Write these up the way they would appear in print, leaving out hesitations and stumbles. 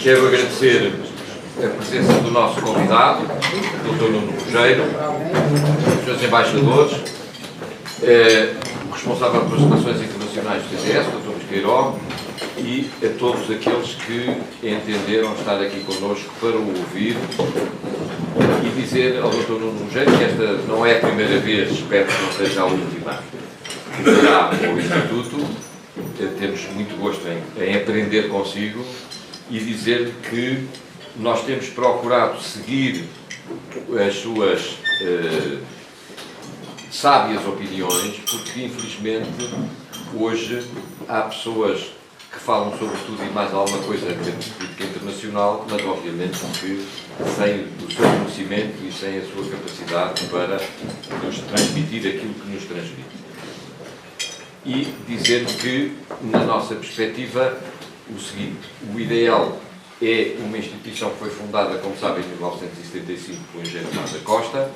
Quero agradecer a presença do nosso convidado, o Dr. Nuno Rogério, os seus embaixadores, o responsável pelas relações internacionais do CDS, o Dr. Luís Queiró, e a todos aqueles que entenderam estar aqui connosco para o ouvir e dizer ao Dr. Nuno Rogério que esta não é a primeira vez, espero que não seja a última, que será o Instituto. Temos muito gosto em aprender consigo e dizer que nós temos procurado seguir as suas sábias opiniões, porque infelizmente hoje há pessoas que falam sobre tudo e mais alguma coisa de política internacional, mas obviamente que sem o seu conhecimento e sem a sua capacidade para nos transmitir aquilo que nos transmite. E dizer que, na nossa perspectiva, o seguinte: o ideal é uma instituição que foi fundada, como sabem, em 1975 pelo engenheiro Tomás da Costa,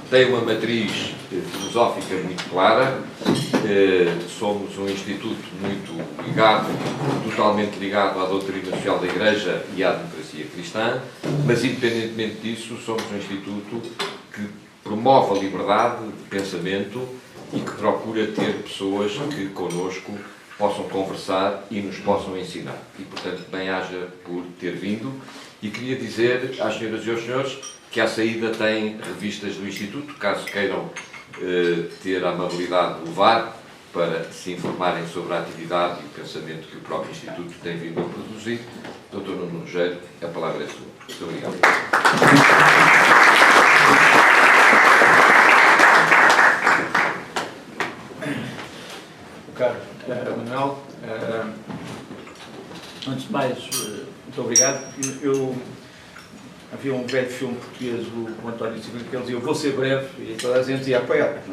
tem uma matriz filosófica muito clara, somos um instituto muito ligado, totalmente ligado à doutrina social da Igreja e à democracia cristã, mas independentemente disso somos um instituto que promove a liberdade de pensamento e que procura ter pessoas que connosco possam conversar e nos possam ensinar. E, portanto, bem-aja por ter vindo. E queria dizer às senhoras e aos senhores que à saída têm revistas do Instituto, caso queiram ter a amabilidade de levar para se informarem sobre a atividade e o pensamento que o próprio Instituto tem vindo a produzir. Dr. Nuno Rogério, a palavra é sua. Muito obrigado. Caro Manuel, antes de mais, muito obrigado. Havia um velho filme português, o António Silva, que ele dizia: eu vou ser breve, e toda a gente dizia apoiar.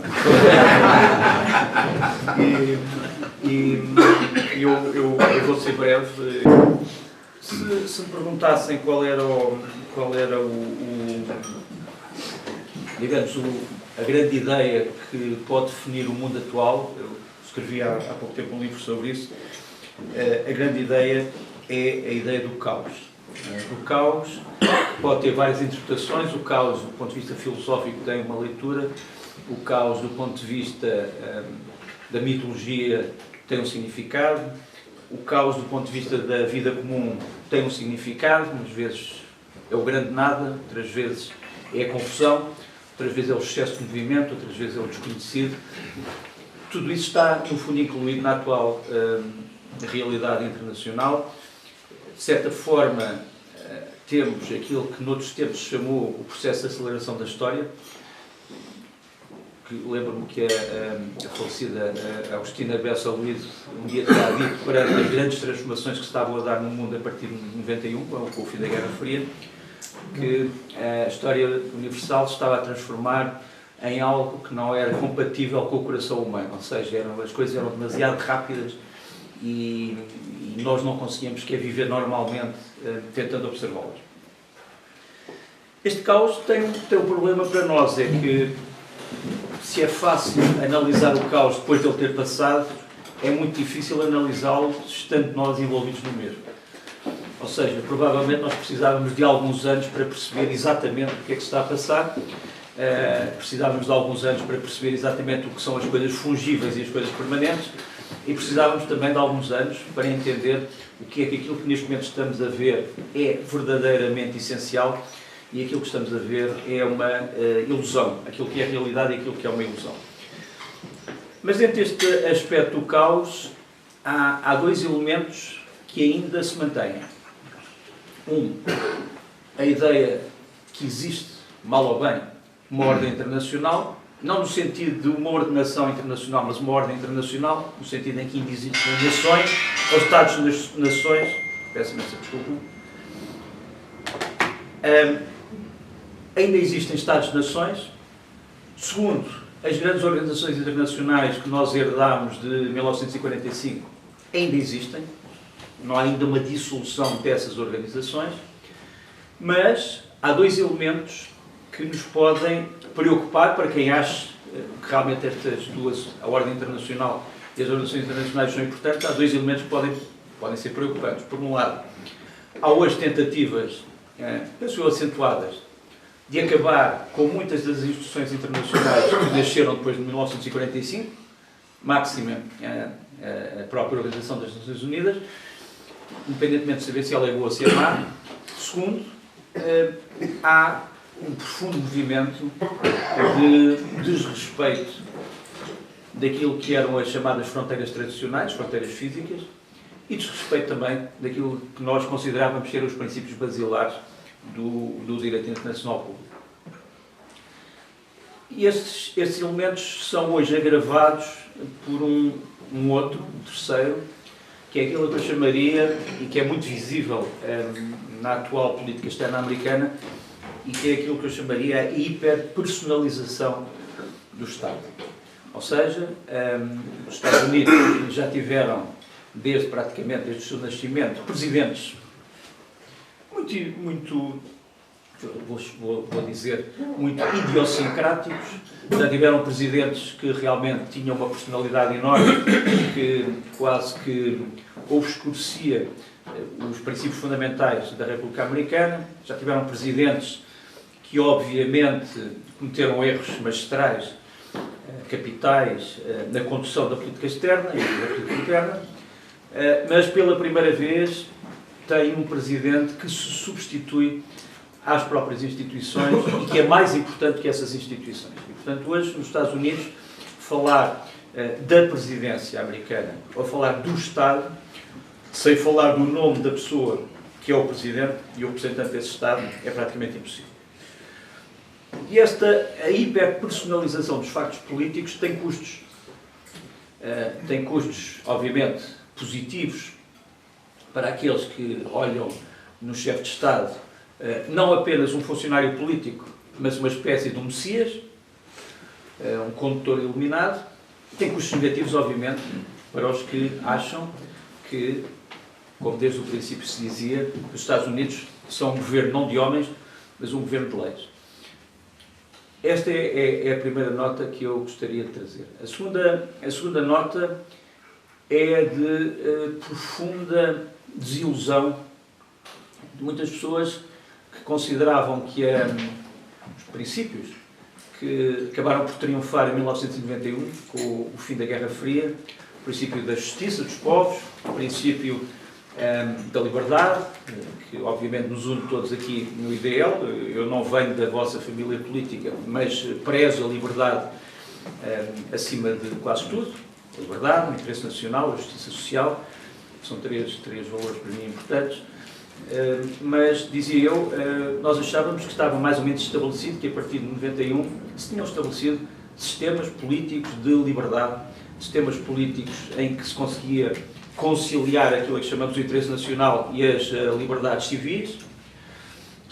Eu vou ser breve. Se me perguntassem qual era digamos, a grande ideia que pode definir o mundo atual, eu escrevi há pouco tempo um livro sobre isso, a grande ideia é a ideia do caos. O caos pode ter várias interpretações. O caos, do ponto de vista filosófico, tem uma leitura. O caos, do ponto de vista da mitologia, tem um significado. O caos, do ponto de vista da vida comum, tem um significado. Umas vezes é o grande nada, outras vezes é a confusão, outras vezes é o excesso de movimento, outras vezes é o desconhecido. Tudo isso está, no fundo, incluído na atual realidade internacional. De certa forma, temos aquilo que noutros tempos se chamou o processo de aceleração da história, que lembro-me que a falecida Agostina Bessa Luís um dia terá dito, para as grandes transformações que se estavam a dar no mundo a partir de 91, com o fim da Guerra Fria, que a história universal estava a transformar em algo que não era compatível com o coração humano, ou seja, as coisas eram demasiado rápidas e nós não conseguíamos viver normalmente tentando observá-las. Este caos tem um problema para nós, é que se é fácil analisar o caos depois de ele ter passado, é muito difícil analisá-lo estando nós envolvidos no mesmo. Ou seja, provavelmente nós precisávamos de alguns anos para perceber exatamente o que é que se está a passar. Precisávamos de alguns anos para perceber exatamente o que são as coisas fungíveis e as coisas permanentes, e precisávamos também de alguns anos para entender o que é que aquilo que neste momento estamos a ver é verdadeiramente essencial e aquilo que estamos a ver é uma ilusão, aquilo que é realidade e aquilo que é uma ilusão. Mas dentro deste aspecto do caos há dois elementos que ainda se mantêm. A ideia que existe, mal ou bem, uma ordem internacional, não no sentido de uma ordenação internacional, mas uma ordem internacional, no sentido em que ainda existem nações, ou Estados-nações, peço imensa desculpa, ainda existem Estados-nações. Segundo, as grandes organizações internacionais que nós herdámos de 1945 ainda existem, não há ainda uma dissolução dessas organizações, mas há dois elementos que nos podem preocupar para quem acha que realmente estas duas, a ordem internacional e as organizações internacionais, são importantes. Há dois elementos que podem ser preocupantes. Por um lado, há hoje tentativas, penso eu, acentuadas, de acabar com muitas das instituições internacionais que nasceram depois de 1945, máxima a própria Organização das Nações Unidas, independentemente de saber se ela é boa ou se é má. Segundo, há um profundo movimento de desrespeito daquilo que eram as chamadas fronteiras tradicionais, fronteiras físicas, e desrespeito também daquilo que nós considerávamos ser os princípios basilares do direito internacional público. E estes elementos são hoje agravados por um outro, um terceiro, que é aquilo que eu chamaria, e que é muito visível na atual política externa americana, e que é aquilo que eu chamaria a hiperpersonalização do Estado. Ou seja, os Estados Unidos já tiveram, praticamente desde o seu nascimento, presidentes muito muito idiosincráticos. Já tiveram presidentes que realmente tinham uma personalidade enorme, que quase que obscurecia os princípios fundamentais da República Americana. Já tiveram presidentes que, obviamente, cometeram erros magistrais, capitais, na condução da política externa e da política interna, mas pela primeira vez tem um presidente que se substitui às próprias instituições e que é mais importante que essas instituições. E, portanto, hoje, nos Estados Unidos, falar da presidência americana ou falar do Estado, sem falar do nome da pessoa que é o presidente e o representante desse Estado, é praticamente impossível. E a hiperpersonalização dos factos políticos tem custos. Tem custos, obviamente, positivos para aqueles que olham no chefe de Estado não apenas um funcionário político, mas uma espécie de um messias, um condutor iluminado. Tem custos negativos, obviamente, para os que acham que, como desde o princípio se dizia, os Estados Unidos são um governo não de homens, mas um governo de leis. Esta é a primeira nota que eu gostaria de trazer. A segunda nota é de profunda desilusão de muitas pessoas que consideravam que os princípios que acabaram por triunfar em 1991, com o fim da Guerra Fria, o princípio da justiça dos povos, o princípio da liberdade, que obviamente nos une todos aqui no ideal. Eu não venho da vossa família política, mas prezo a liberdade acima de quase tudo. A liberdade, o interesse nacional, a justiça social, são três valores para mim importantes. Mas, dizia eu, nós achávamos que estava mais ou menos estabelecido, que a partir de 91 se tinham estabelecido sistemas políticos de liberdade, sistemas políticos em que se conseguia conciliar aquilo que chamamos de interesse nacional e as liberdades civis,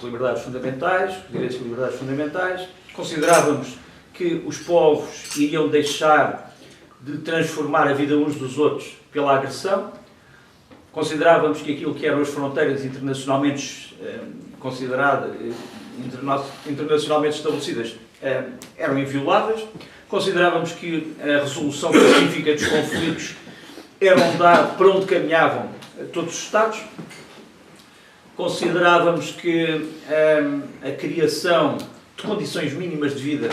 liberdades fundamentais, direitos e liberdades fundamentais. Considerávamos que os povos iriam deixar de transformar a vida uns dos outros pela agressão. Considerávamos que aquilo que eram as fronteiras internacionalmente internacionalmente estabelecidas eram invioláveis. Considerávamos que a resolução pacífica dos conflitos era um dado para onde caminhavam todos os Estados. Considerávamos que a criação de condições mínimas de vida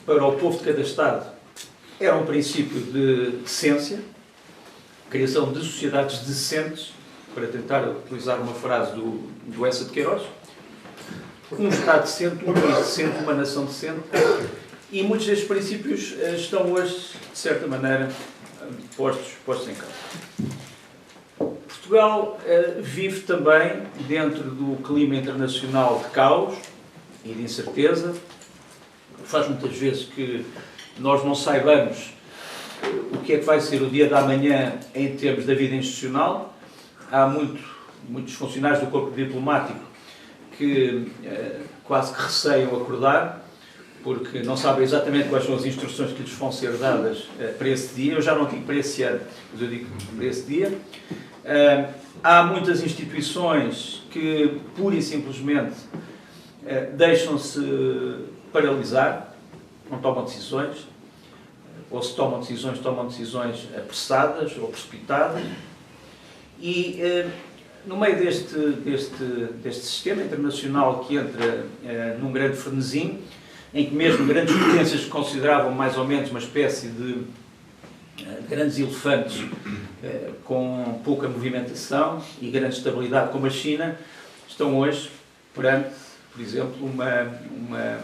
para o povo de cada Estado era um princípio de decência, criação de sociedades decentes, para tentar utilizar uma frase do Essa de Queiroz. Um Estado decente, um país decente, uma nação decente. E muitos destes princípios estão hoje, de certa maneira, postos em causa. Portugal vive também dentro do clima internacional de caos e de incerteza. Faz muitas vezes que nós não saibamos o que é que vai ser o dia da manhã em termos da vida institucional. Há muitos funcionários do corpo diplomático que quase que receiam acordar, porque não sabem exatamente quais são as instruções que lhes vão ser dadas para esse dia. Eu já não digo para esse ano, mas eu digo para esse dia. Há muitas instituições que, pura e simplesmente, deixam-se paralisar, não tomam decisões, ou se tomam decisões apressadas ou precipitadas. E no meio deste sistema internacional que entra num grande frenesim, em que mesmo grandes potências que consideravam mais ou menos uma espécie de grandes elefantes com pouca movimentação e grande estabilidade, como a China, estão hoje perante, por exemplo,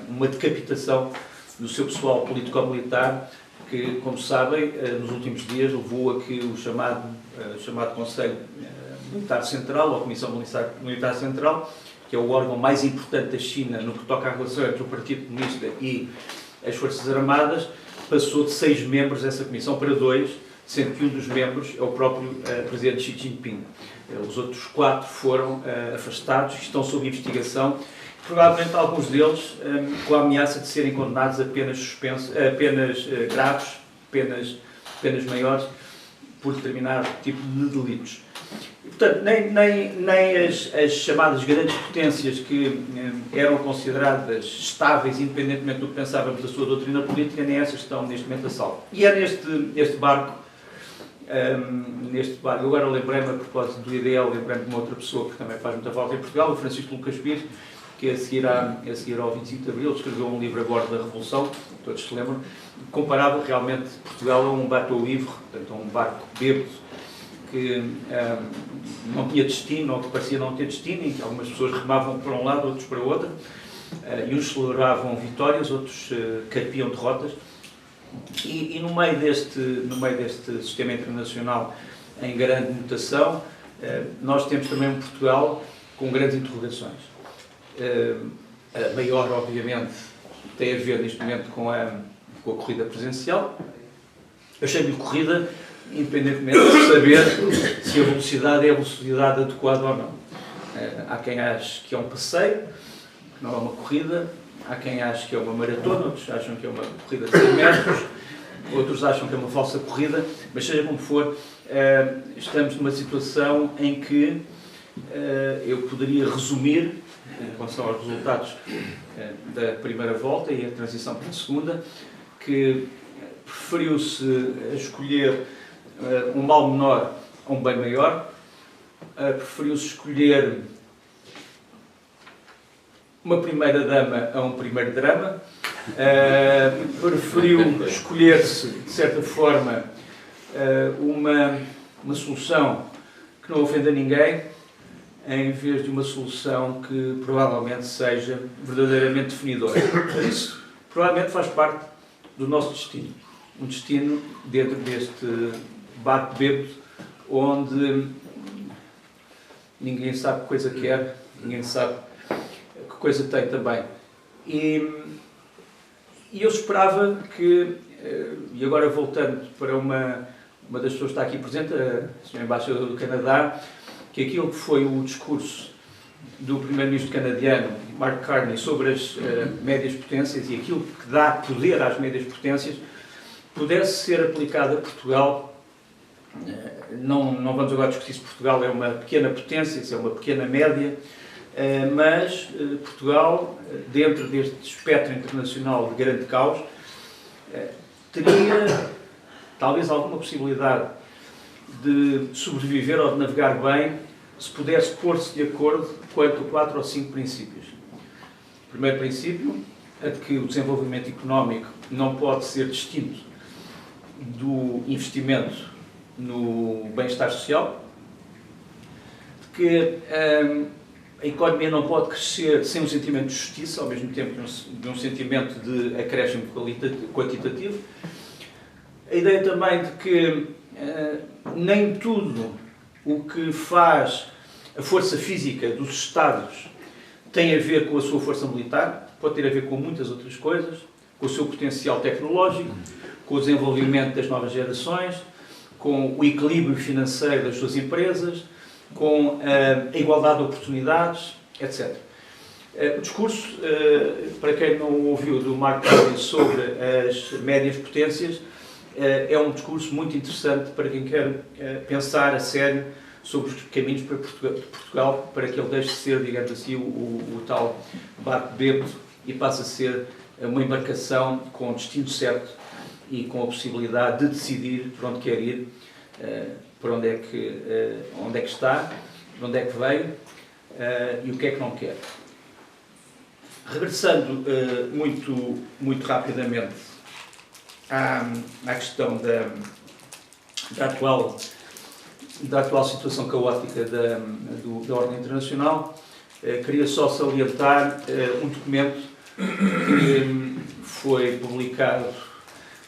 uma decapitação do seu pessoal político-militar que, como sabem, nos últimos dias levou a que o chamado Conselho Militar Central, ou Comissão Militar Central, que é o órgão mais importante da China no que toca à relação entre o Partido Comunista e as Forças Armadas, passou de 6 membros dessa comissão para 2, sendo que um dos membros é o próprio presidente Xi Jinping. Os outros 4 foram afastados e estão sob investigação, provavelmente alguns deles com a ameaça de serem condenados a penas graves, penas maiores, por determinado tipo de delitos. E, portanto, nem as chamadas grandes potências que eram consideradas estáveis, independentemente do que pensávamos da sua doutrina política, nem essas estão neste momento a salvo. E é neste barco, agora lembrei-me, a propósito do IDL, lembrei-me de uma outra pessoa que também faz muita falta em Portugal, o Francisco Lucas Pires, que a seguir ao 25 de Abril escreveu um livro a bordo da Revolução, todos se lembram, comparava realmente Portugal a um bateau ivre, portanto a um barco bêbado, que não tinha destino, ou que parecia não ter destino, em que algumas pessoas remavam para um lado, outros para o outro, e uns celebravam vitórias, outros carpiam derrotas, e no meio deste sistema internacional em grande mutação, nós temos também um Portugal com grandes interrogações. A maior, obviamente, tem a ver neste momento com a corrida presidencial. Eu chamo-lhe corrida, independentemente de saber se a velocidade é a velocidade adequada ou não. Há quem ache que é um passeio, que não é uma corrida, há quem ache que é uma maratona, outros acham que é uma corrida de 100 metros, outros acham que é uma falsa corrida, mas seja como for, estamos numa situação em que eu poderia resumir, em relação aos resultados da primeira volta e a transição para a segunda, que preferiu-se escolher um mal menor a um bem maior, preferiu-se escolher uma primeira-dama a um primeiro drama, preferiu escolher-se, de certa forma, uma solução que não ofenda ninguém, em vez de uma solução que provavelmente seja verdadeiramente definidora. Isso provavelmente faz parte do nosso destino. Um destino dentro deste barco bêbado, onde ninguém sabe que coisa quer, ninguém sabe que coisa tem também. E eu esperava que, e agora voltando para uma das pessoas que está aqui presente, a Sra. Embaixadora do Canadá, que aquilo que foi o discurso do primeiro-ministro canadiano, Mark Carney, sobre as médias potências e aquilo que dá poder às médias potências, pudesse ser aplicado a Portugal. Não vamos agora discutir se Portugal é uma pequena potência, se é uma pequena média, mas Portugal, dentro deste espectro internacional de grande caos, teria talvez alguma possibilidade de sobreviver ou de navegar bem se pudesse pôr-se de acordo quanto a 4 ou 5 princípios. O primeiro princípio é de que o desenvolvimento económico não pode ser distinto do investimento no bem-estar social, de que a economia não pode crescer sem um sentimento de justiça, ao mesmo tempo de um sentimento de acréscimo quantitativo. A ideia também de que nem tudo o que faz a força física dos Estados tem a ver com a sua força militar, pode ter a ver com muitas outras coisas, com o seu potencial tecnológico, com o desenvolvimento das novas gerações, com o equilíbrio financeiro das suas empresas, com a igualdade de oportunidades, etc. O discurso, para quem não ouviu, do Mark Carney sobre as médias potências, é um discurso muito interessante para quem quer pensar a sério sobre os caminhos para Portugal, para que ele deixe de ser, digamos assim, o tal barco bêbado e passe a ser uma embarcação com o destino certo e com a possibilidade de decidir para onde quer ir, para onde é que está de onde é que veio e o que é que não quer. Regressando muito rapidamente à questão da atual situação caótica da ordem internacional, queria só salientar um documento que foi publicado.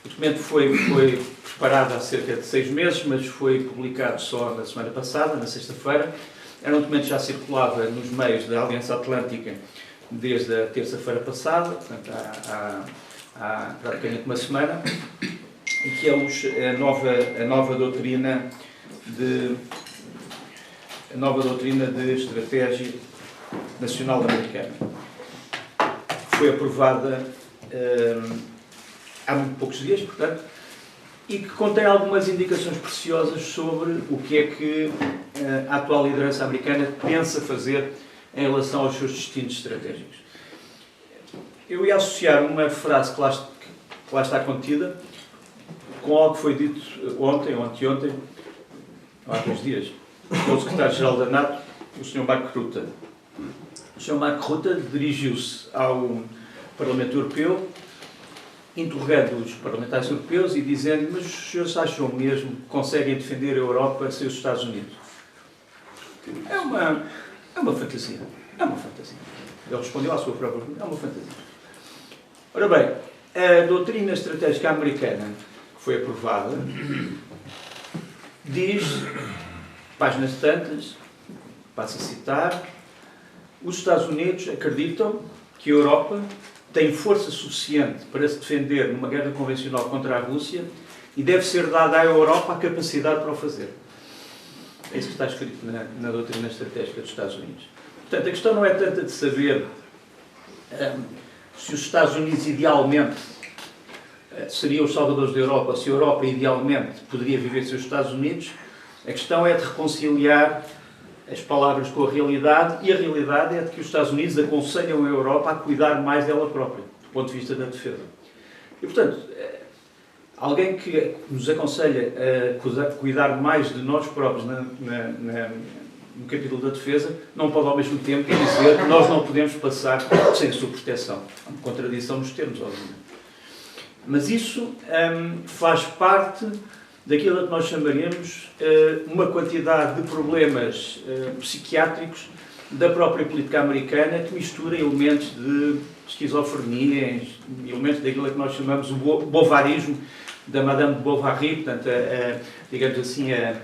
O documento foi preparado há cerca de 6 meses, mas foi publicado só na semana passada, na sexta-feira. Era um documento que já circulava nos meios da Aliança Atlântica desde a terça-feira passada, portanto há praticamente uma semana, e que é a nova doutrina de estratégia nacional americana. Foi aprovada há muito poucos dias, portanto, e que contém algumas indicações preciosas sobre o que é que a atual liderança americana pensa fazer em relação aos seus destinos estratégicos. Eu ia associar uma frase que lá está contida com algo que foi dito ontem ou anteontem, há 2 dias, pelo secretário-geral da NATO, o Sr. Mark Rutte. O Sr. Mark Rutte dirigiu-se ao Parlamento Europeu, interrogando os parlamentares europeus e dizendo: mas os senhores acham mesmo que conseguem defender a Europa sem os Estados Unidos? É uma fantasia. É uma fantasia. Ele respondeu à sua própria pergunta: é uma fantasia. Ora bem, a doutrina estratégica americana que foi aprovada diz, páginas tantas, passo a citar: os Estados Unidos acreditam que a Europa tem força suficiente para se defender numa guerra convencional contra a Rússia e deve ser dada à Europa a capacidade para o fazer. É isso que está escrito na doutrina estratégica dos Estados Unidos. Portanto, a questão não é tanta de saber se os Estados Unidos idealmente seriam os salvadores da Europa, se a Europa idealmente poderia viver sem os Estados Unidos. A questão é de reconciliar as palavras com a realidade, e a realidade é de que os Estados Unidos aconselham a Europa a cuidar mais dela própria, do ponto de vista da defesa. E, portanto, alguém que nos aconselha a cuidar mais de nós próprios no capítulo da defesa, não pode ao mesmo tempo dizer que nós não podemos passar sem a sua proteção. Há uma contradição nos termos, obviamente. Mas isso faz parte daquilo a que nós chamaríamos uma quantidade de problemas psiquiátricos da própria política americana, que mistura elementos de esquizofrenia, elementos daquilo a que nós chamamos o bovarismo da Madame de Bovary, portanto, digamos assim, a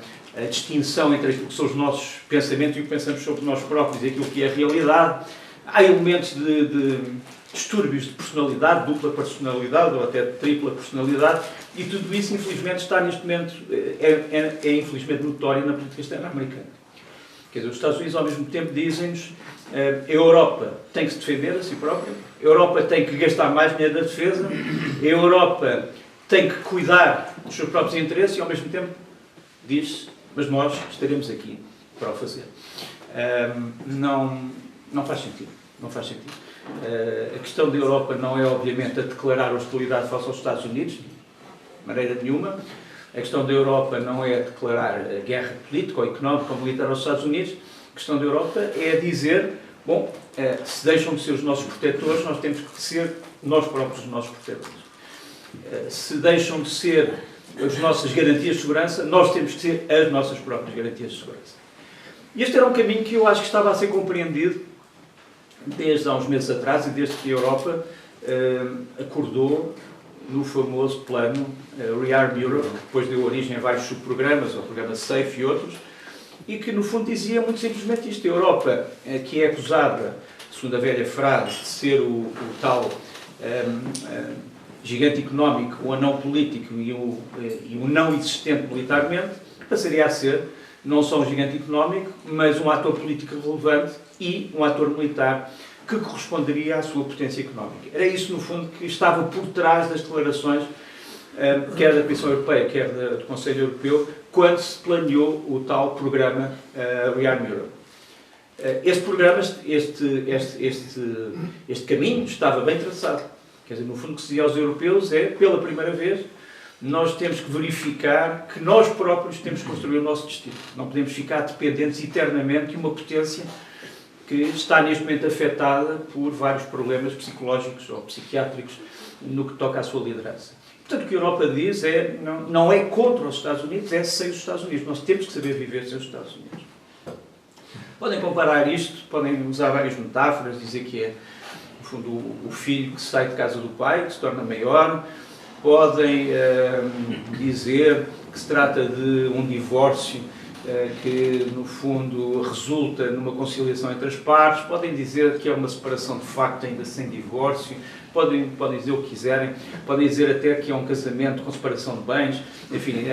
distinção entre aquilo que são os nossos pensamentos e o que pensamos sobre nós próprios e aquilo que é a realidade. Há elementos de distúrbios de personalidade, dupla personalidade ou até tripla personalidade, e tudo isso, infelizmente, está neste momento, é infelizmente notório na política externa americana. Quer dizer, os Estados Unidos ao mesmo tempo dizem-nos a Europa tem que se defender a si própria, a Europa tem que gastar mais dinheiro na defesa, a Europa tem que cuidar dos seus próprios interesses e ao mesmo tempo diz-se, mas nós estaremos aqui para o fazer. Não faz sentido. Não faz sentido. A questão da Europa não é, obviamente, a declarar hostilidade face aos Estados Unidos, de maneira nenhuma. A questão da Europa não é a declarar guerra política ou económica ou militar aos Estados Unidos. A questão da Europa é dizer, bom, se deixam de ser os nossos protetores, nós temos que ser nós próprios os nossos protetores. Se deixam de ser as nossas garantias de segurança, nós temos que ser as nossas próprias garantias de segurança. E este era um caminho que eu acho que estava a ser compreendido desde há uns meses atrás e desde que a Europa acordou no famoso plano Rearm Europe, que depois deu origem a vários subprogramas, o programa SAFE e outros, e que no fundo dizia muito simplesmente isto: a Europa, que é acusada, segundo a velha frase, de ser o tal gigante económico, o anão político e o não existente militarmente, passaria a ser não só um gigante económico, mas um ator político relevante e um ator militar que corresponderia à sua potência económica. Era isso, no fundo, que estava por trás das declarações, quer da Comissão Europeia, quer do Conselho Europeu, quando se planeou o tal programa Rearm Europe. Este programa, este caminho estava bem traçado. Quer dizer, no fundo, o que se dizia aos europeus é, pela primeira vez, nós temos que verificar que nós próprios temos que construir o nosso destino. Não podemos ficar dependentes eternamente de uma potência que está neste momento afetada por vários problemas psicológicos ou psiquiátricos no que toca à sua liderança. Portanto, o que a Europa diz é, não é contra os Estados Unidos, é sem os Estados Unidos. Nós temos que saber viver sem os Estados Unidos. Podem comparar isto, podem usar várias metáforas, dizer que é, no fundo, o filho que sai de casa do pai, que se torna maior. Podem dizer que se trata de um divórcio que, no fundo, resulta numa conciliação entre as partes. Podem dizer que é uma separação de facto, ainda sem divórcio. Podem dizer o que quiserem. Podem dizer até que é um casamento com separação de bens. Enfim,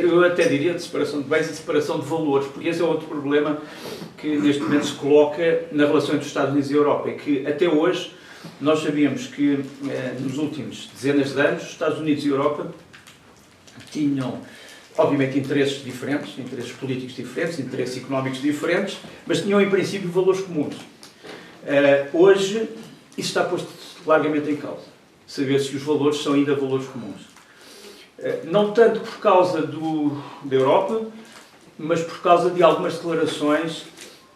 eu até diria de separação de bens e de separação de valores, porque esse é outro problema que neste momento se coloca na relação entre os Estados Unidos e a Europa. É que, até hoje, nós sabíamos que, nos últimos dezenas de anos, os Estados Unidos e a Europa tinham, obviamente, interesses diferentes, interesses políticos diferentes, interesses económicos diferentes, mas tinham, em princípio, valores comuns. Hoje, isso está posto largamente em causa. Saber se os valores são ainda valores comuns. Não tanto por causa da Europa, mas por causa de algumas declarações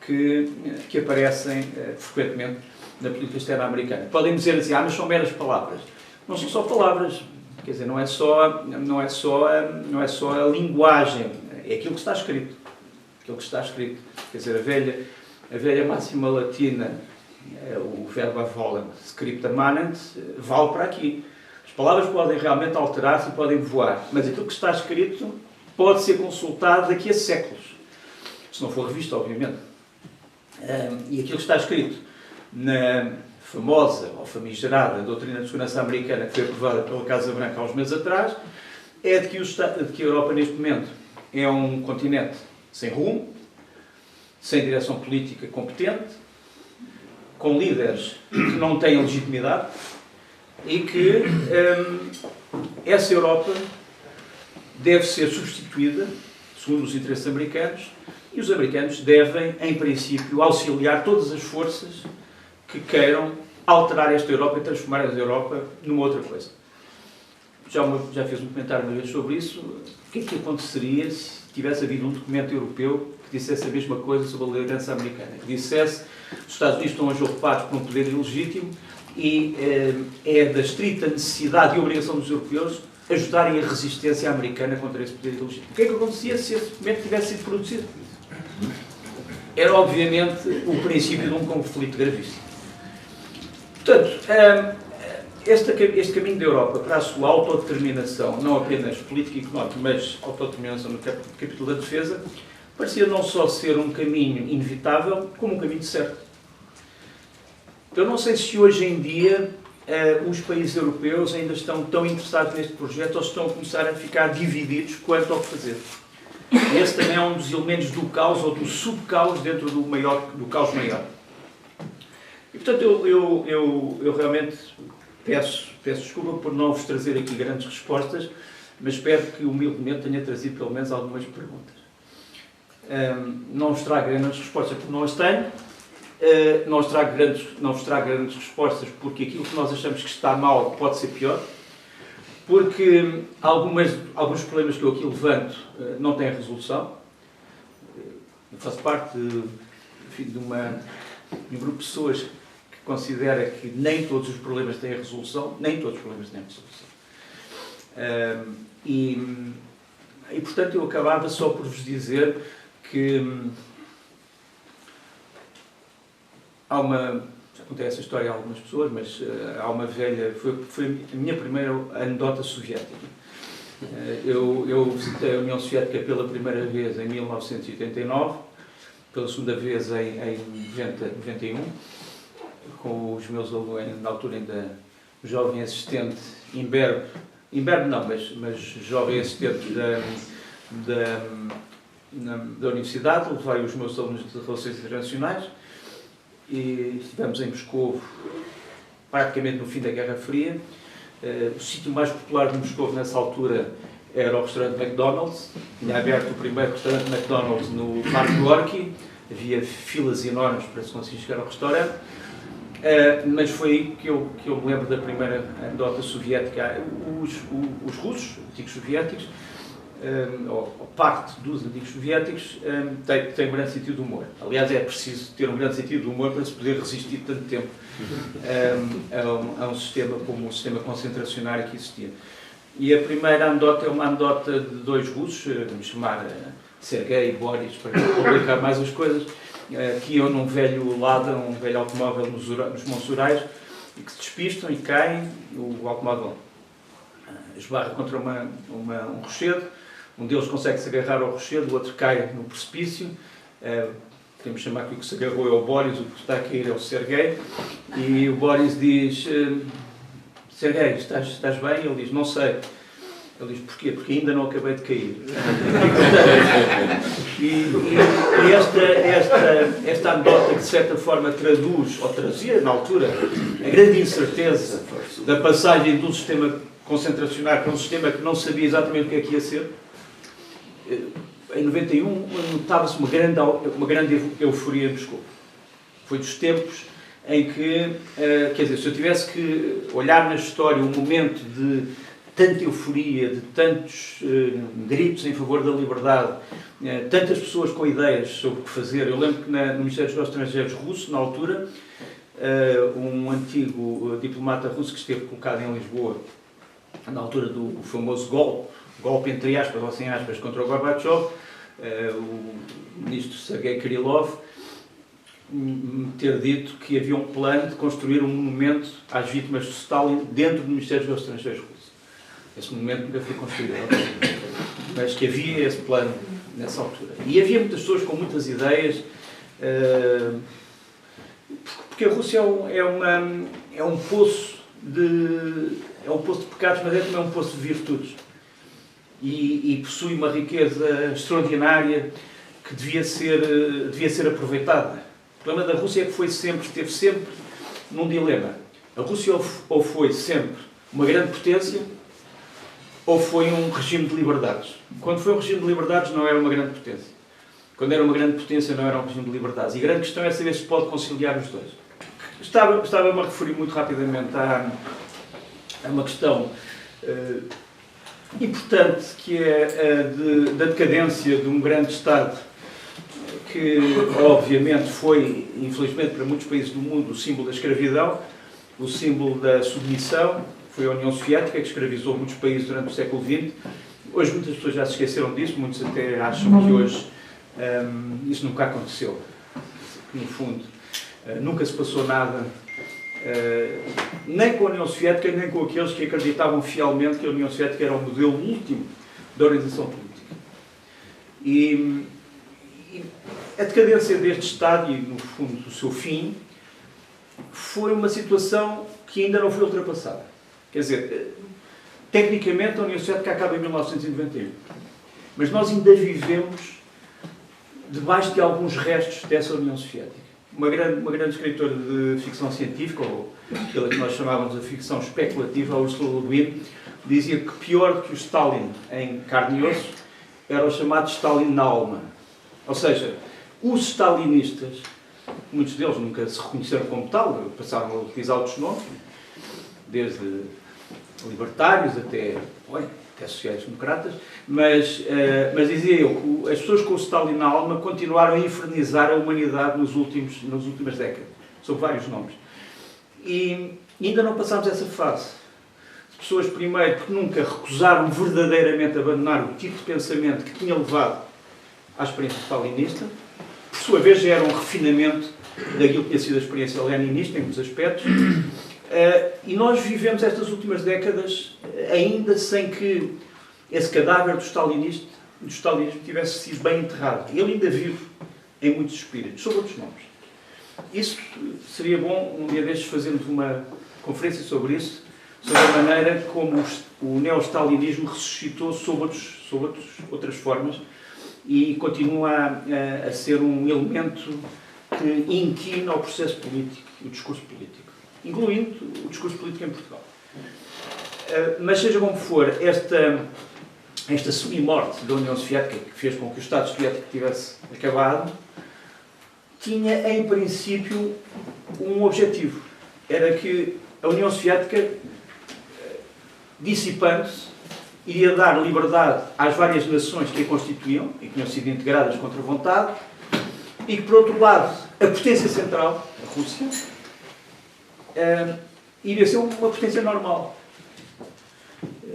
que aparecem frequentemente na política externa americana. Podem dizer assim, mas são meras palavras. Não são só palavras, quer dizer, não é só a linguagem, é aquilo que está escrito. Aquilo que está escrito. Quer dizer, a velha máxima latina, o verbo volent, scripta manent, vale para aqui. As palavras podem realmente alterar-se e podem voar, mas aquilo que está escrito pode ser consultado daqui a séculos, se não for revisto, obviamente. E aquilo que está escrito na famosa ou famigerada doutrina de segurança americana que foi aprovada pela Casa Branca há uns meses atrás, é de que a Europa neste momento é um continente sem rumo, sem direção política competente, com líderes que não têm legitimidade e que essa Europa deve ser substituída, segundo os interesses americanos, e os americanos devem, em princípio, auxiliar todas as forças que queiram alterar esta Europa e transformar esta Europa numa outra coisa. Já fiz um comentário uma vez sobre isso. O que é que aconteceria se tivesse havido um documento europeu que dissesse a mesma coisa sobre a liderança americana? Que dissesse que os Estados Unidos estão hoje ocupados por um poder ilegítimo e é da estrita necessidade e obrigação dos europeus ajudarem a resistência americana contra esse poder ilegítimo. O que é que acontecia se esse documento tivesse sido produzido? Era, obviamente, o princípio de um conflito gravíssimo. Portanto, este caminho da Europa para a sua autodeterminação, não apenas política e económica, mas autodeterminação no capítulo da defesa, parecia não só ser um caminho inevitável, como um caminho certo. Eu não sei se hoje em dia os países europeus ainda estão tão interessados neste projeto ou se estão a começar a ficar divididos quanto ao que fazer. Esse também é um dos elementos do caos ou do subcaos dentro do caos maior. E, portanto, eu realmente peço desculpa por não vos trazer aqui grandes respostas, mas espero que humildemente tenha trazido pelo menos algumas perguntas. Não vos trago grandes respostas porque não as tenho, não vos trago grandes respostas porque aquilo que nós achamos que está mal pode ser pior, porque alguns problemas que eu aqui levanto não têm resolução. Eu faço parte de um grupo de pessoas que considera que nem todos os problemas têm resolução, e portanto eu acabava só por vos dizer que já contei essa história a algumas pessoas, mas há uma velha, foi a minha primeira anedota soviética. Eu visitei a União Soviética pela primeira vez em 1989, pela segunda vez em 91, com os meus alunos, na altura ainda jovem assistente, mas jovem assistente da universidade, levei os meus alunos de Relações Internacionais e estivemos em Moscovo praticamente no fim da Guerra Fria. O sítio mais popular de Moscovo nessa altura era o restaurante McDonald's. Tinha aberto o primeiro restaurante McDonald's no Parque Gorky. Havia filas enormes para se conseguir chegar ao restaurante. Mas foi aí que eu me lembro da primeira anedota soviética. Os russos, antigos soviéticos, ou parte dos antigos soviéticos, têm um grande sentido de humor. Aliás, é preciso ter um grande sentido de humor para se poder resistir tanto tempo a um sistema como o sistema concentracionário que existia. E a primeira anedota é uma anedota de dois russos, vamos chamar Sergei e Boris, para complicar mais as coisas, que iam num velho Lada, um velho automóvel nos Montes Urais, e que se despistam e caem, o automóvel esbarra contra um rochedo, um deles consegue se agarrar ao rochedo, o outro cai no precipício, podemos chamar que o que se agarrou é o Boris, o que está a cair é o Sergei, e o Boris diz: Sergei, estás bem? Ele diz: não sei. Ele diz: porquê? Porque ainda não acabei de cair. E esta anedota, que de certa forma traduz, ou trazia na altura, a grande incerteza da passagem de um sistema concentracionário para um sistema que não sabia exatamente o que é que ia ser. Em 91 notava-se uma grande euforia em Moscou. Foi dos tempos em que, quer dizer, se eu tivesse que olhar na história um momento de tanta euforia, de tantos gritos em favor da liberdade, tantas pessoas com ideias sobre o que fazer. Eu lembro que no Ministério dos Negócios Estrangeiros russo, na altura, um antigo diplomata russo que esteve colocado em Lisboa, na altura do famoso golpe entre aspas ou sem aspas, contra o Gorbachev, o ministro Sergei Krylov, ter dito que havia um plano de construir um monumento às vítimas de Stalin dentro do Ministério dos Negócios Estrangeiros russo. Esse monumento nunca foi construído, mas que havia esse plano nessa altura. E havia muitas pessoas com muitas ideias, porque a Rússia é um poço de pecados, mas é também um poço de virtudes. E possui uma riqueza extraordinária que devia ser aproveitada. O problema da Rússia é que esteve sempre num dilema. A Rússia ou foi sempre uma grande potência, ou foi um regime de liberdades. Quando foi um regime de liberdades, não era uma grande potência. Quando era uma grande potência, não era um regime de liberdades. E a grande questão é saber se pode conciliar os dois. Estava-me a referir muito rapidamente a uma questão importante, que é da decadência de um grande Estado, que obviamente foi, infelizmente para muitos países do mundo, o símbolo da escravidão, o símbolo da submissão. Foi a União Soviética que escravizou muitos países durante o século XX. Hoje muitas pessoas já se esqueceram disso, muitos até acham que hoje isso nunca aconteceu. No fundo, nunca se passou nada, nem com a União Soviética, nem com aqueles que acreditavam fielmente que a União Soviética era o modelo último da organização política. E a decadência deste Estado e, no fundo, o seu fim, foi uma situação que ainda não foi ultrapassada. Quer dizer, tecnicamente a União Soviética acaba em 1991, mas nós ainda vivemos debaixo de alguns restos dessa União Soviética. Uma grande escritora de ficção científica, ou aquela que nós chamávamos de ficção especulativa, a Ursula Le Guin, dizia que pior do que o Stalin em carne e osso era o chamado Stalin na alma. Ou seja, os stalinistas, muitos deles nunca se reconheceram como tal, passaram a utilizar outros nomes, desde libertários até sociais-democratas, mas dizia eu que as pessoas com o Stalin na alma continuaram a infernizar a humanidade nas últimas décadas, sob vários nomes. E ainda não passámos essa fase. As pessoas, primeiro, que nunca recusaram verdadeiramente abandonar o tipo de pensamento que tinha levado à experiência stalinista, por sua vez já era um refinamento daquilo que tinha sido a experiência leninista, em muitos aspectos. E nós vivemos estas últimas décadas ainda sem que esse cadáver do stalinismo tivesse sido bem enterrado. Ele ainda vive em muitos espíritos, sob outros nomes. Isso seria bom, um dia destes, fazermos uma conferência sobre isso, sobre a maneira como o neo-stalinismo ressuscitou sob outras formas e continua a ser um elemento que inquina o processo político, o discurso político, incluindo o discurso político em Portugal. Mas seja como for, esta semi-morte da União Soviética, que fez com que o Estado Soviético tivesse acabado, tinha, em princípio, um objetivo. era que a União Soviética, dissipando-se, iria dar liberdade às várias nações que a constituíam e que tinham sido integradas contra vontade, e que, por outro lado, a potência central, a Rússia, iria ser uma potência normal,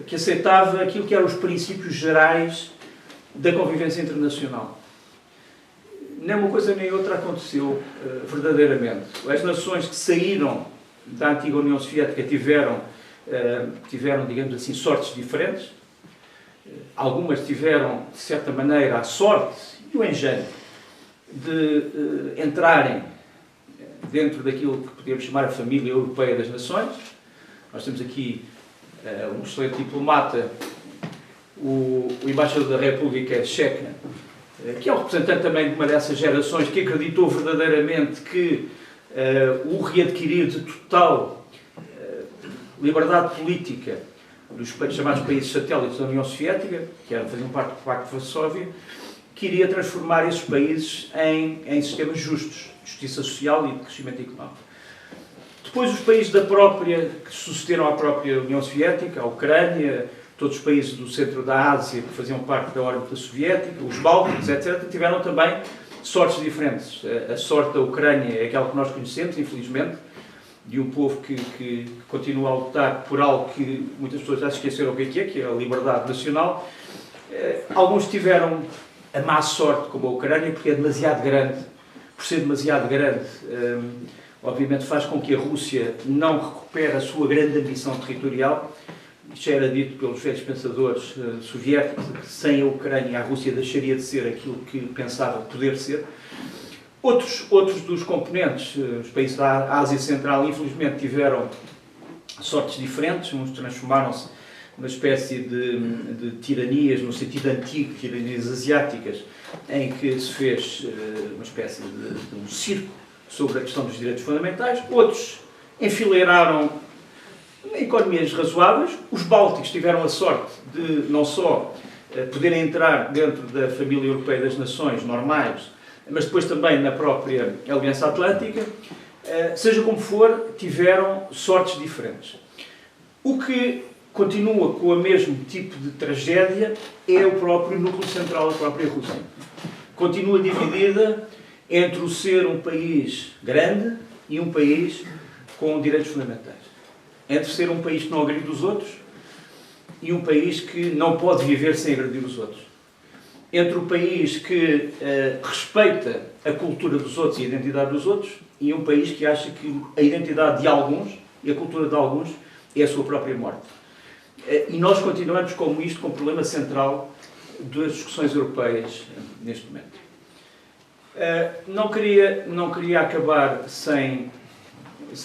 que aceitava aquilo que eram os princípios gerais da convivência internacional. Nem uma coisa nem outra aconteceu verdadeiramente. As nações que saíram da antiga União Soviética tiveram, digamos assim, sortes diferentes. Algumas tiveram, de certa maneira, a sorte e o engenho de entrarem dentro daquilo que podemos chamar a família europeia das nações. Nós temos aqui um excelente diplomata, o embaixador da República Checa, que é o representante também de uma dessas gerações que acreditou verdadeiramente que o readquirir de total liberdade política dos chamados países satélites da União Soviética, que faziam parte do Pacto de Varsóvia, que iria transformar esses países em sistemas justos, de justiça social e de crescimento económico. Depois os países que sucederam à própria União Soviética, a Ucrânia, todos os países do centro da Ásia que faziam parte da órbita soviética, os Bálticos, etc., tiveram também sortes diferentes. A sorte da Ucrânia é aquela que nós conhecemos, infelizmente, de um povo que continua a lutar por algo que muitas pessoas já se esqueceram o que é a liberdade nacional. Alguns tiveram a má sorte, como a Ucrânia, porque é demasiado grande. Por ser demasiado grande, obviamente faz com que a Rússia não recupere a sua grande ambição territorial. Isto já era dito pelos velhos pensadores soviéticos, que sem a Ucrânia a Rússia deixaria de ser aquilo que pensava poder ser. Outros dos componentes, os países da Ásia Central, infelizmente tiveram sortes diferentes. Uns transformaram-se numa espécie de tiranias, no sentido antigo, tiranias asiáticas, em que se fez uma espécie de um circo sobre a questão dos direitos fundamentais. Outros enfileiraram economias razoáveis. Os Bálticos tiveram a sorte de não só poderem entrar dentro da família europeia das nações normais, mas depois também na própria Aliança Atlântica. Seja como for, tiveram sortes diferentes. O que continua com o mesmo tipo de tragédia é o próprio núcleo central da própria Rússia. Continua dividida entre o ser um país grande e um país com direitos fundamentais. Entre ser um país que não agride os outros e um país que não pode viver sem agredir os outros. Entre o país que respeita a cultura dos outros e a identidade dos outros e um país que acha que a identidade de alguns e a cultura de alguns é a sua própria morte. E nós continuamos como isto, com o problema central das discussões europeias neste momento. Não queria acabar sem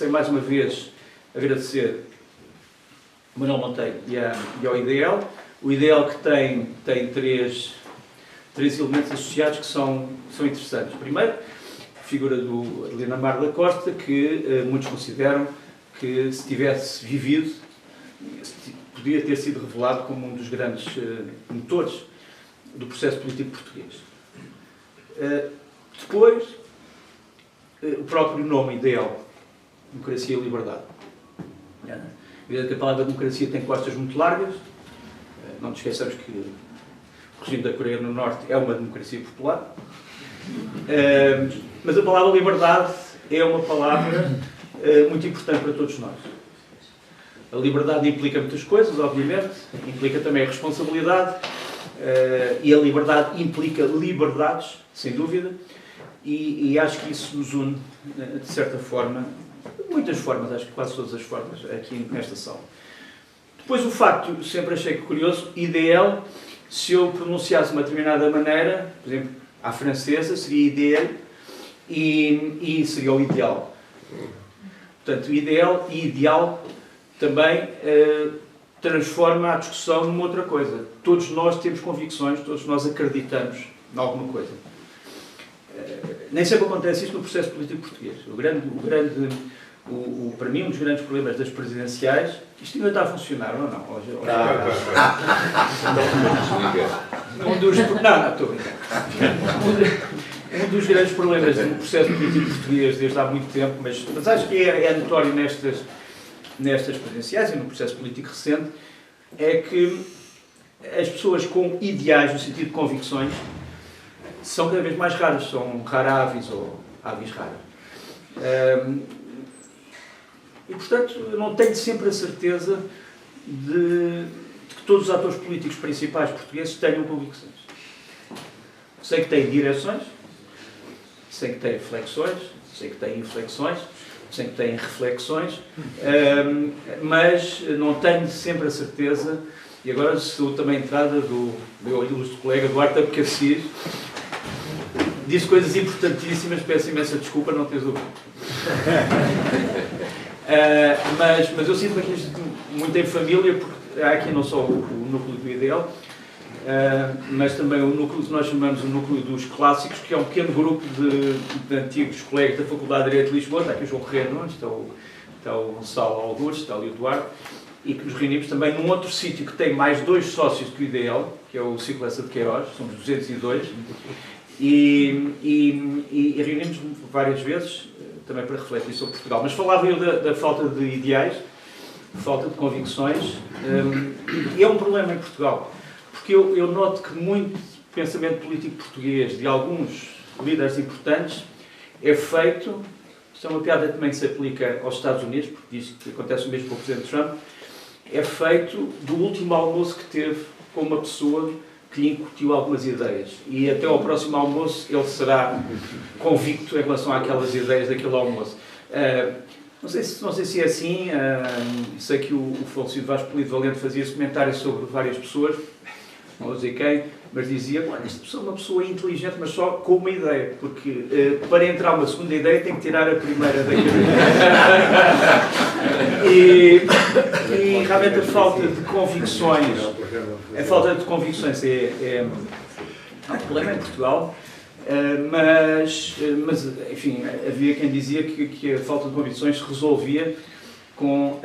mais uma vez agradecer a Manuel Monteiro e ao IDL. O IDL que tem três elementos associados que são interessantes. Primeiro, a figura do Adelino Amar da Costa, que muitos consideram que, se tivesse vivido, podia ter sido revelado como um dos grandes motores do processo político português. Depois, o próprio nome IDL, Democracia e Liberdade. Evidente que a palavra democracia tem costas muito largas. Não nos esqueçamos que o regime da Coreia do Norte é uma democracia popular. Mas a palavra liberdade é uma palavra muito importante para todos nós. A liberdade implica muitas coisas, obviamente. Implica também a responsabilidade. E a liberdade implica liberdades, sem dúvida. E acho que isso nos une, de certa forma, muitas formas, acho que quase todas as formas, aqui nesta sala. Depois o facto, sempre achei curioso, IDL, se eu pronunciasse de uma determinada maneira, por exemplo, à francesa, seria IDL e seria o ideal. Portanto, IDL e ideal também transforma a discussão numa outra coisa. Todos nós temos convicções, todos nós acreditamos em alguma coisa. Nem sempre acontece isto no processo político português. Para mim, um dos grandes problemas das presidenciais, isto ainda está a funcionar, ou não? Não, estou a brincar. um dos grandes problemas do processo político português desde há muito tempo, mas acho que é notório nestas presidenciais e no processo político recente, é que as pessoas com ideais, no sentido de convicções, são cada vez mais raras, são raráveis ou avis raras. E, portanto, eu não tenho sempre a certeza de que todos os atores políticos principais portugueses tenham convicções. Sei que têm direções, sei que têm flexões, sei que têm inflexões, sei que têm reflexões, mas não tenho sempre a certeza, e agora estou também a entrada do meu ilustre colega Duarte Abcacis, disse coisas importantíssimas, peço imensa desculpa, não tens ouvido. Mas eu sinto-me aqui muito em família, porque há aqui não só o núcleo do IDL, mas também o núcleo que nós chamamos o núcleo dos clássicos, que é um pequeno grupo de antigos colegas da Faculdade de Direito de Lisboa. Está aqui o João Correia Nunes, está o Gonçalo Algures, está ali o Eduardo, e que nos reunimos também num outro sítio que tem mais 2 sócios do IDL, que é o Ciclo Essa de Queiroz, somos 202, e reunimos várias vezes, também para refletir sobre Portugal. Mas falava eu da falta de ideais, falta de convicções, e é um problema em Portugal. Porque eu noto que muito pensamento político português de alguns líderes importantes é feito, isto é uma piada que também se aplica aos Estados Unidos, porque diz que acontece o mesmo com o Presidente Trump, é feito do último almoço que teve com uma pessoa que lhe incutiu algumas ideias. E até ao próximo almoço ele será convicto em relação àquelas ideias daquele almoço. Não sei se é assim, sei que o falecido Vasco Polido Valente fazia esse comentário sobre várias pessoas, não vou dizer quem, mas dizia, esta pessoa é uma pessoa inteligente, mas só com uma ideia, porque para entrar uma segunda ideia tem que tirar a primeira da cabeça. E realmente a falta de convicções, é um problema em Portugal, mas enfim, havia quem dizia que a falta de convicções se resolvia com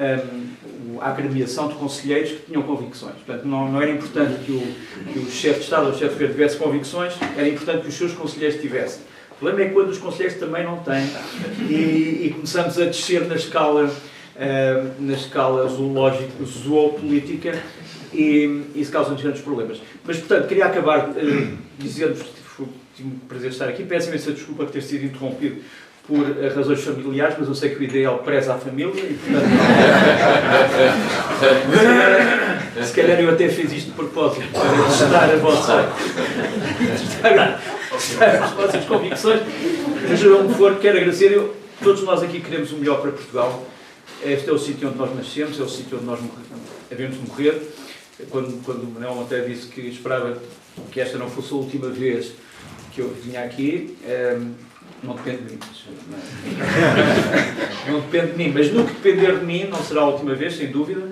a agremiação de conselheiros que tinham convicções. Portanto, não era importante que o chefe de Estado ou o chefe de governo tivesse convicções, era importante que os seus conselheiros tivessem. O problema é quando os conselheiros também não têm e começamos a descer na escala zoopolítica e isso causa-nos grandes problemas. Mas, portanto, queria acabar dizendo-vos que tive o prazer de estar aqui. Peço imensa desculpa por ter sido interrompido por razões familiares, mas eu sei que o ideal preza a família e, portanto, se calhar eu até fiz isto de propósito, para testar as vossas convicções, mas onde for, quero agradecer. Todos nós aqui queremos o melhor para Portugal. Este é o sítio onde nós nascemos, é o sítio onde nós havemos de morrer. Quando o Manuel Monteiro disse que esperava que esta não fosse a última vez que eu vinha aqui, não depende de mim. Não depende de mim, mas no que depender de mim, não será a última vez, sem dúvida.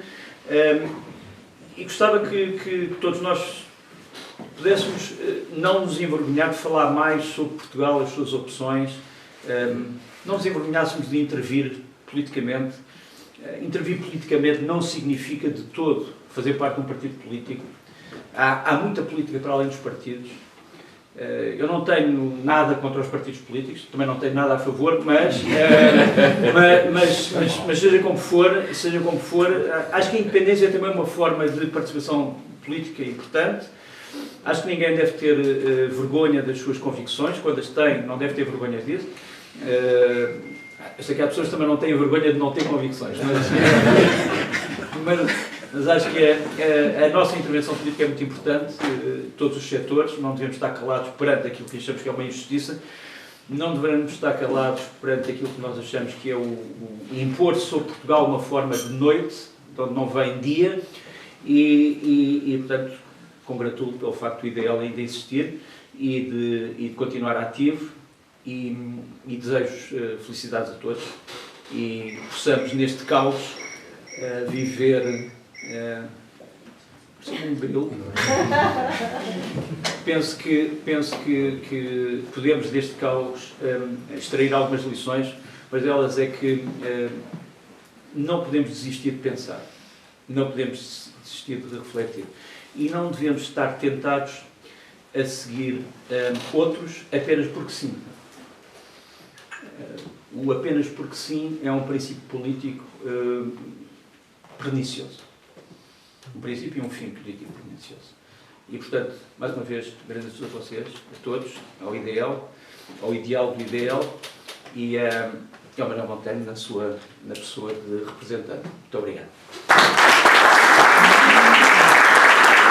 E gostava que todos nós pudéssemos não nos envergonhar de falar mais sobre Portugal, as suas opções, não nos envergonhássemos de intervir politicamente. Intervir politicamente não significa de todo fazer parte de um partido político. Há muita política para além dos partidos. Eu não tenho nada contra os partidos políticos, também não tenho nada a favor, mas seja como for, acho que a independência é também uma forma de participação política importante. Acho que ninguém deve ter vergonha das suas convicções, quando as tem, não deve ter vergonha disso. Eu sei que há pessoas que também não têm vergonha de não ter convicções, mas acho que a nossa intervenção política é muito importante, todos os setores, não devemos estar calados perante aquilo que achamos que é uma injustiça, não devemos estar calados perante aquilo que nós achamos que é o impor sobre Portugal uma forma de noite, de onde não vem dia, e portanto, congratulo pelo facto do IDL ainda existir e de continuar ativo, e desejo felicidades a todos e possamos neste caos viver um grilo. Penso que podemos deste caos extrair algumas lições, mas delas é que não podemos desistir de pensar, não podemos desistir de refletir e não devemos estar tentados a seguir outros apenas porque sim. O apenas porque sim é um princípio político pernicioso. Um princípio e um fim político pernicioso. E, portanto, mais uma vez, agradeço a vocês, a todos, ao ideal do ideal e ao Manuel Monteiro na pessoa de representante. Muito obrigado.